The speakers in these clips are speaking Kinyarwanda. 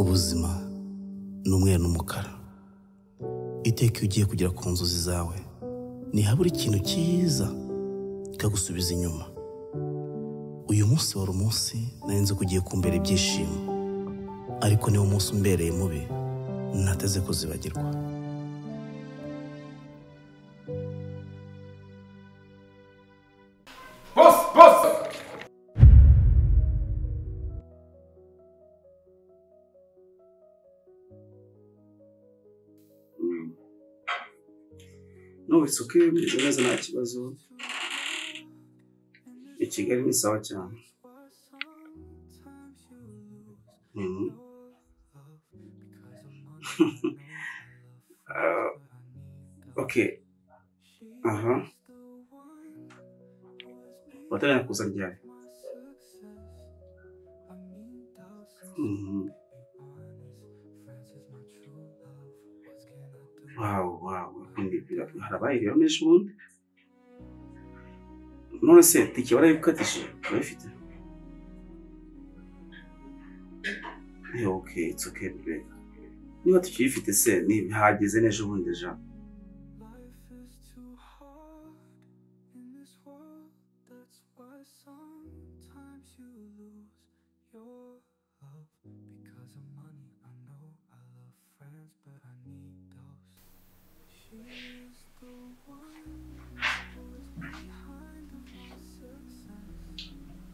Ubuzima n'umweru n'umukara. Iteka iyo ugiye kugera ku nzozi zawe ntihabura ikintu cyiza kikagusubiza inyuma. Uyu munsi wari umunsi nari nzi ko ugiye kumbera ibyishimo, ariko niwo munsi umbereye mubi ntateze kuzibagirwa. No, it's okay. Neza nta kibazo. I Kigali ni sawa cyane. Okay. Wataka kuza njani? Wow. Harabaye rero n'ejobundi. None se tike warayikatije? Urayifite? Okay, it's okay, babe. Niba tukiyifite se ni hageze n'ejobundi ja.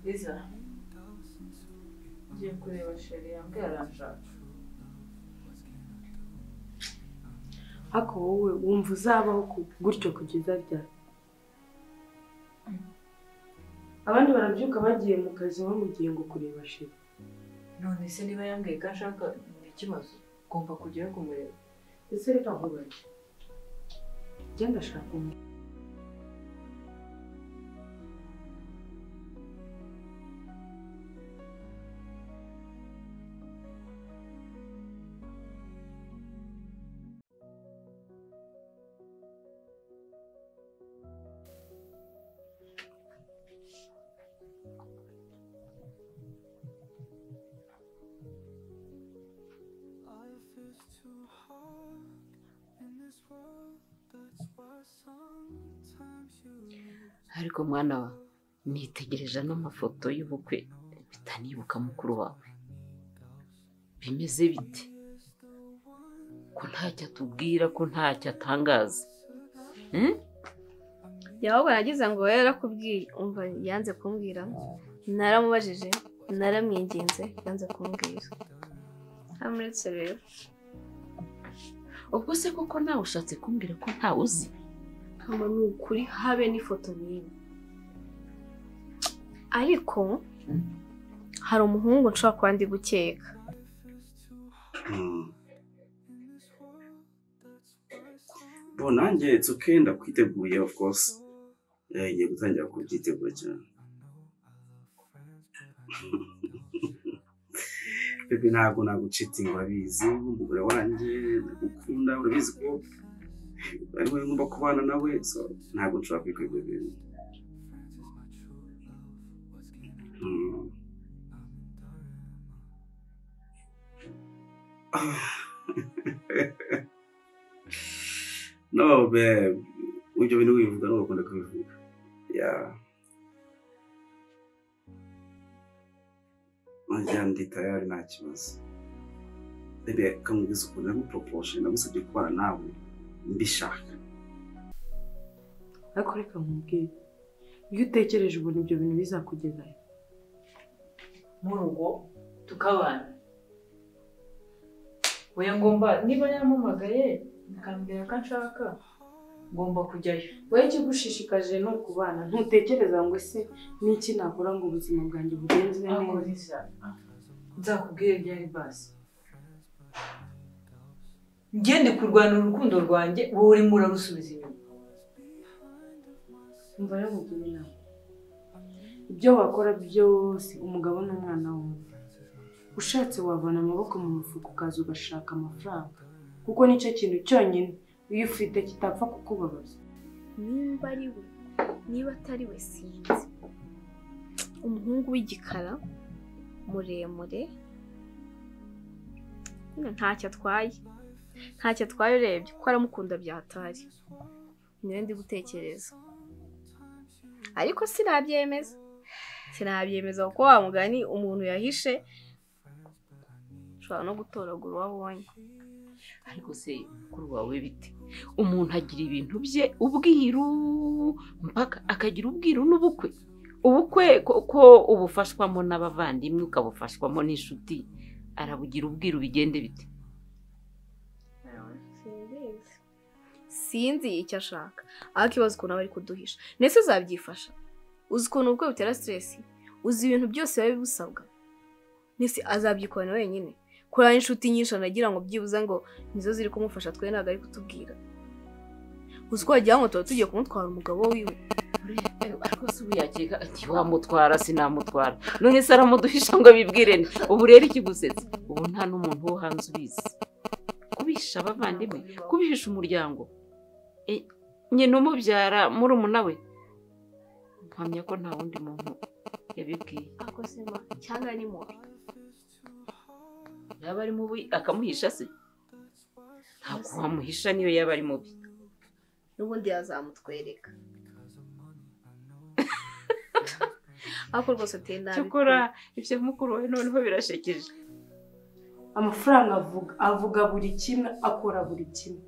Liza, ngiye kureba sheri yambwiye aranshaka. Ako wowe wumva uzabaho gutyo kugeza ryari? Abandi barabyuka bagiye mu kazi bamugiye ngo kureba sheri. None se niba yambwiye ko ashaka ni ikibazo, ugomba kujyayo kumureba. Ese reka nkubaze, genda shaka umuntu. Ariko mwana wa nitegereje n'amafoto y'ubukwe bitanibuka mukuru wawe. Bimeze bite? Ko ntacyo atubwira, ko ntacyo atangaza. Yahubwo yagize ngo yarakubwiye, umva yanze kumbwira. Naramubajije, naramwinginze, yanze kumbwira. Amuretse rero. Ubwo se koko nawe ushatse kumbwira ko ntawe uzi? Kama n'ukuri habe n'ifoto niba. Ariko hari umuhungu nshobora kuba ndi gukeka. Bo nanjye it's okay, ndakwiteguye of course. Ngiye gutangira kubyitegura cyane. Bebe ntabwo nagucitinga urabizi, umugore wanjye ndagukunda, urabizi ko ari wowe ngomba kubana nawe, so ntabwo nshobora kwikwegura ibintu. No, babe. Ibyo bintu wivuga n'ugakunda kubivuga. Yeah. Majyandi tayari nta kibazo. Bebe kamubwiza ukuntu naguproposhe, nagusabye kubana nawe mbishaka. Ariko reka nkubwire, iyo utekereje ubona ibyo bintu bizakugezayo mu rugo tukabana. Oya ngomba niba yampamagaye akambwira ko nshaka ngomba kujyayo. Wowe ikigushishikaje no kubana, ntutekereza ngo ese niki nakora ngo ubuzima bwanjye bugenze neza. Nzakubwira ryari basi. Ngende kurwana urukundo rwanjye wowe uri murarusubiza inyuma. umva rero mugire inama ibyo wakora byose umugabo n'umwana wumva ushatse wavana amaboko mu mufuka ukaza ugashaka amafaranga kuko nicyo kintu cyonyine iyo ufite kitapfa kukubabaza. Nimba ari we niba atari we sinzi, umuhungu w'igikara muremure ntacyo atwaye urebye ko aramukunda byatari niwe ndi gutekereza, ariko sinabyemeza kuko wa mugani umuntu yahishe ushobora no gutoragura uwo abonye. Ariko se kuri wawe bite? Umuntu agira ibintu bye ubwiru mpaka akagira ubwiru n'ubukwe. Ubukwe ko ubufashwamo n'abavandimwe ukabufashwamo n'inshuti, arabugira ubwiru bigende bite? Sinzi icyo ashaka, ariko ibaze ukuntu aba ari kuduhisha. Nese uzabyifasha? Uzi ukuntu ubukwe butera stress? Uzi ibintu byose biba bibusabwa? Nese azabyikorana wenyine? Kurana inshuti nyinshi anagira ngo byibuze ngo nizo ziri kumufasha, twe ntabwo ari kutubwira. Uzi ko wagira ngo tuba tugiye kumutwara umugabo wiwe. Ariko se uyakeka ati wamutwara sinamutwara, none se aramuduhisha ngo bibwirene. Ubu rero ikigusetsa, ubu nta n'umuntu wo hanze ubizi. Kubisha abavandimwe, kubihisha umuryango, nyine umubyara murumuna we, mpamya ko nta wundi muntu yabibwiye. Ako sema cyangwa ni mubi, yaba ari mubi akamuhisha se? Ntabwo wamuhisha niyo yaba ari mubi, n'ubundi yazamutwereka. Ako rwose tenda cyokora ibyo mukuru we noneho birashekeje. Amafaranga avuga buri kimwe, akora buri kimwe,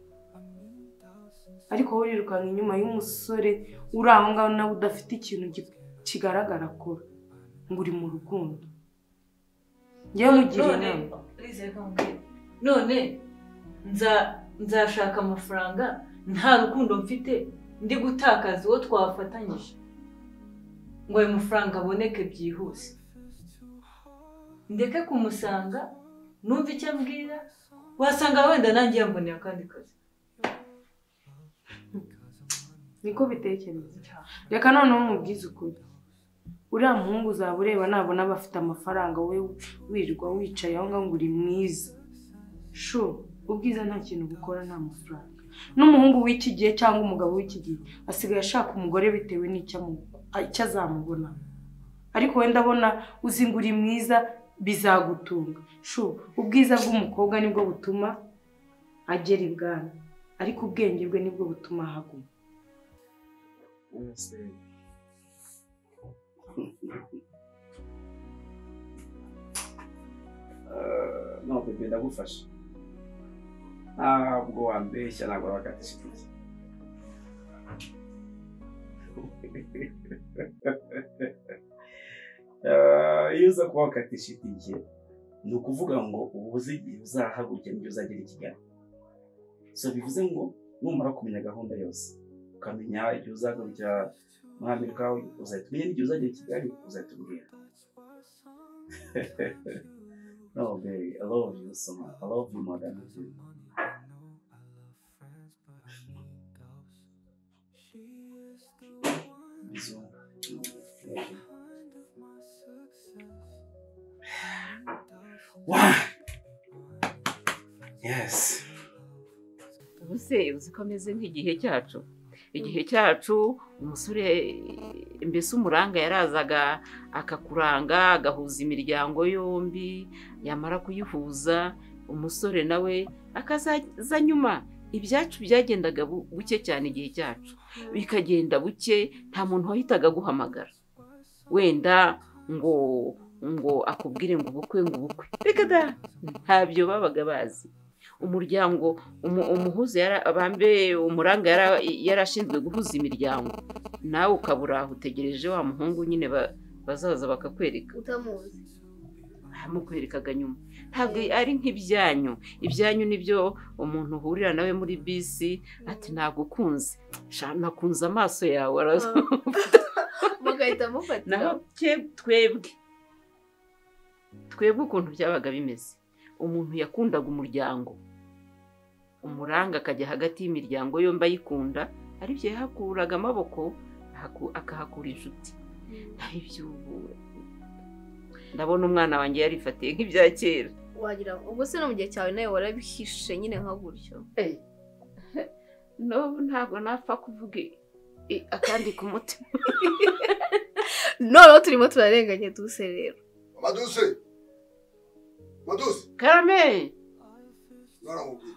ariko wowe urirukanka inyuma y'umusore uri aho ngaho nawe udafite ikintu kigaragara akora ngo uri mu rukundo. Ngewe mugira inama none nzashaka amafaranga nta rukundo mfite, ndi gutakaza uwo twafatanyije ngo ayo mafaranga aboneke byihuse. Ndeke kumusanga numva icyo ambwira, wasanga wenda nanjye yamboneye akandi kazi. Niko bitekereza. Reka noneho mubwize ukuri, uriya muhungu uzaba ureba nabona bafite amafaranga, we wirirwa wicaye aho ngaho ngo uri mwiza. Shu ubwiza nta kintu gukora nta mafaranga. N'umuhungu w'iki gihe cyangwa umugabo w'iki gihe asigaye ashaka umugore bitewe n'icyo azamubona, ariko wenda abona uzi ngo uri mwiza bizagutunga. Shu ubwiza bw'umukobwa nibwo butuma agera ibwami, ariko ubwenge bwe nibwo butuma ahaguma. No, pepe ndagufasha. Ntabwo wambeshya, ntabwo wakatisha iki. Iyo uza kuba wakatisha iki, ni ukuvuga ngo ubuze igihe uzahagurukira n'ibyo uzagera i Kigali. So bivuze ngo numara kumenya gahunda yose, ukamenya igihe uzahagurukira muri Amerika, uzahita umenya n'igihe uzagera i Kigali, uzahita ubwira. No, baby, I love you so much. I love you more than anything. Wow! Yes. Ubuse uzi ko ameze nk'igihe cyacu. Igihe cyacu umusore mbese umuranga yarazaga akakuranga, agahuza imiryango yombi, yamara kuyihuza umusore nawe akazaza nyuma. Ibyacu byagendaga buke cyane igihe cyacu, bikagenda buke, nta muntu wahitaga guhamagara wenda ngo akubwire ngo ubukwe. Reka da, ntabyo babaga bazi. Umuryango umuhuza abambe umuranga yarashinzwe guhuza imiryango, nawe ukabura utegereje wa muhungu nyine bazaza bakakwereka utamuzi, amukwerekaga nyuma. Ntabwo ari nk'ibyanyu. Ibyanyu nibyo umuntu uhurira nawe muri bisi ati ntabwo ukunze, nakunze amaso yawe, araza mugahita mufatira. naho twebwe ukuntu byabaga bimeze, umuntu yakundaga umuryango, umuranga akajya hagati y'imiryango yombi ayikunda, aribyo yahakuraga amaboko akahakura inshuti ibyo ndabona umwana wanjye yarifatiye nk'ibya kera wagira ubwo se no mu gihe cyawe nawe warabihishe nyine nka gutyo ntabwo napfa kuvuga akandi ku mutima noneho turimo turarenganye duse rero Maduse karame naramubwiye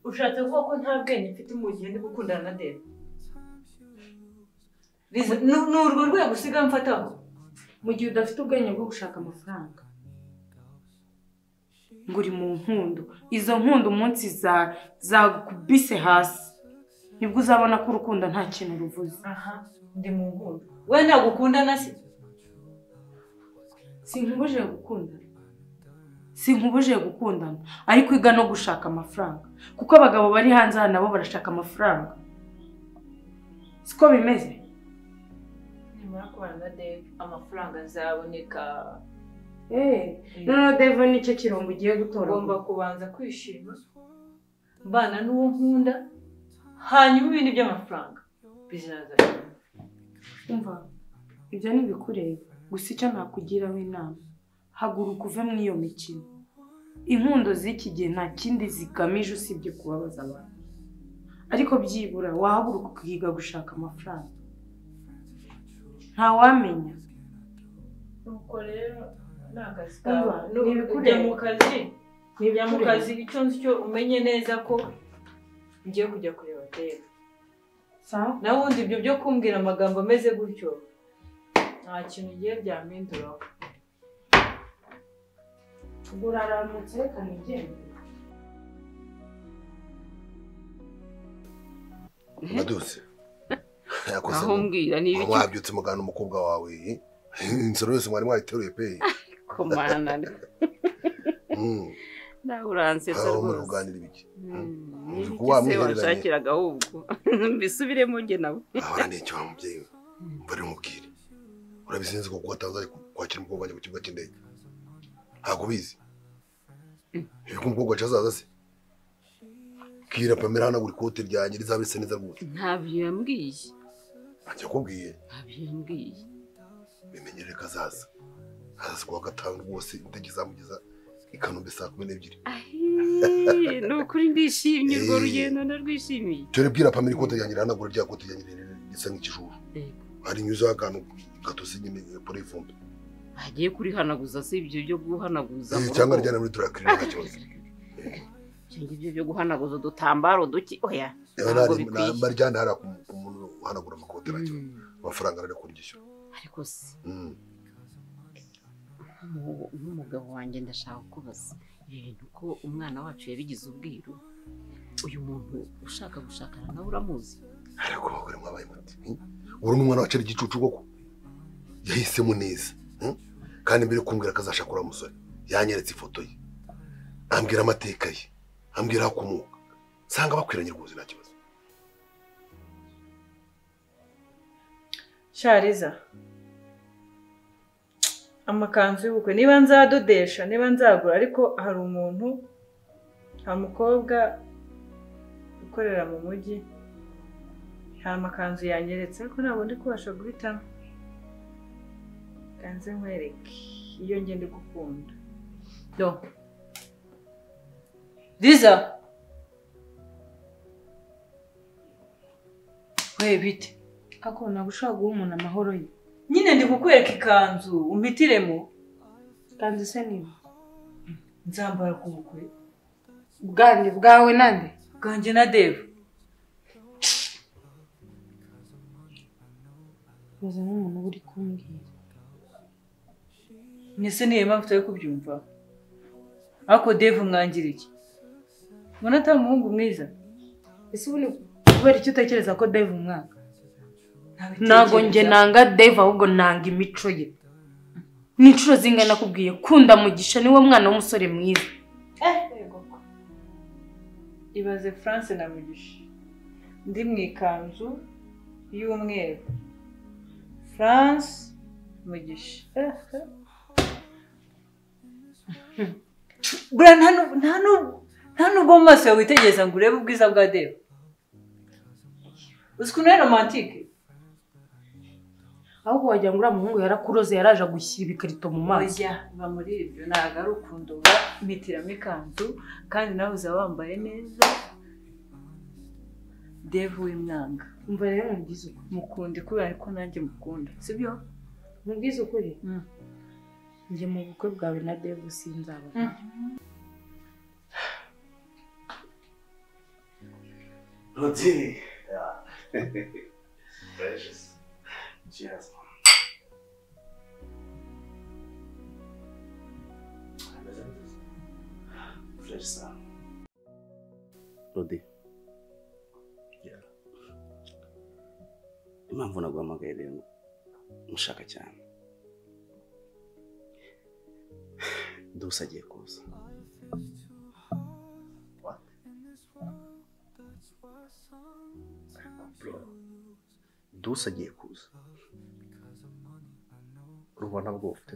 ushatse kuvuga ko nta bwenge mfite mu gihe ndi gukundana na Dave ni urwo rwego usigaye mfataho mu gihe udafite ubwenge bwo gushaka amafaranga ngo uri mu nkundo izo nkundo umunsi zagukubise hasi nibwo uzabona ko urukundo nta kintu ruvuze aha ndi mu nkundo we ntagukundana se sinkubujije gukundana ariko iga no gushaka amafaranga kuko abagabo bari hanze hano nabo barashaka amafaranga siko bimeze nimara kubana na Dave amafaranga azaboneka noneho Dave nicyo kirombo ugiye gutora ugomba kubanza kwishima mbana n'uwo nkunda hanyuma ibindi by'amafaranga bizaza umva ibyo ntibikureba gusa icyo nakugiraho inama haguruka uve muri iyo mikino inkundo z'iki gihe nta kindi zigamije usibye kubabaza abantu ariko byibura wahaguruka ukiga gushaka amafaranga ntawamenya nuko rero ni akazi kawe ujya mu kazi icyo nzi cyo umenye neza ko ngiye kujya kureba Dave nawe ubundi ibyo byo kumbwira amagambo ameze gutyo nta kintu ugiye byampinduraho uraramutse reka nigende Maduse aho mbwira ni ibiki wabyutse mugana umukobwa wawe insoro yose mwari mwayiteruye pe komana nawe uransetsa rwose muri kuganira ibiki washakiraga ahubwo mbisubiremo njye nawe ahora ni icyo wamubyeyi mbari mubwire urabizinze ko ataza kwakira umukobwa wanjye ku kibuga cy'indege ntabwo ubizi yuko umukobwa azaza se bwira Pamela hano buri kote ryanjye rizaba risa neza rwose ntabyo yambwiye ntacyo akubwiye ntabyo yambwiye bimenyerere ko azaza kuwa gatanu rwose indege izamugeza i Kanombe saa 12 ni ukuri ndishimye urwo rugendo ndarwishimiye dore bwira Pamela ikote ryanjye rihanagura rya kote ryanjye risa nk'ikijuru hari nyuza akantu gatose nyine pore ifumbi agiye kurihanaguza se ibyo byo guhanaguza cyangwa ryana muri turakirira nta kibazo ibyo byo guhanaguza udutambaro duki oya baryana hari umuntu uhanagura amakote nacyo amafaranga arari kurgishyura ariko se nk'umugabo wanjye ndashaka kubaza ibintu ko umwana wacu yabigize ubwiru uyu muntu ushaka gushakana nawe uramuzi ariko uri mwabaye muti uri umwana wacu ari igicucu koko yahisemo neza kandi mbere kumbwira kazashaka ura musore yanyeretse ifoto ye ambwira amateka ye ambwira akomoka sanga bakwiranye rwose nta kibazo Shariza amakanzu y'ubukwe niba nzadodesha niba nzagura ariko hari umuntu nta mukobwa ukorera mu mujyi nta makanzu yanyeretse ariko ntabwo ndi kubasha guhitamo kanze nkwereke iyo nge ndi gukunda Liza we bite ako nagushaka guha umuntu amahoro ye nyine ndi kukwereka ikanzu umpitiremo kandi se niba nzambara ku bukwe bwanjye bwawe nande bwanjye na Dave uza nk'umuntu uri kumbwira Nese niyo mpamvu utari kubyumva ariko Dave umwangira iki mbona atari umuhungu mwiza ese ubu kubera icyo utekereza ko Dave umwaka ntabwo njye nanga Dave ahubwo nanga imico ye n'inshuro zingana nakubwiye kunda Mugisha niwe mwana w'umusore mwiza ibaze France na Mugisha ndi mu ikanzu y'umweru France Mugisha bura nta nubwo mu maso yawe witegereza ngo urebe ubwiza bwa Dave uzi ukuntu ari romantike ahubwo wagira ngo uriya muhungu yarakuroze yaraje gushyira ibikarito mu maso. Oya biba muri ibyo ntabwo ari ukundura imitiramo ikanzu kandi nawe uzaba wambaye neza Dave w'imwanga. Umva rero mubwize ukuri. Mukunde kubera ko nanjye mukunda sibyo? Mubwize ukuri. Njye mu bukwe bwawe na Dave sinzaba. Rodi. Precious. Cheers. Fresh sound. Rodi. Impamvu naguhamagaye rero mushaka cyane. Dusa agiye kuza. Dusa agiye kuza. Rubona bwo ufite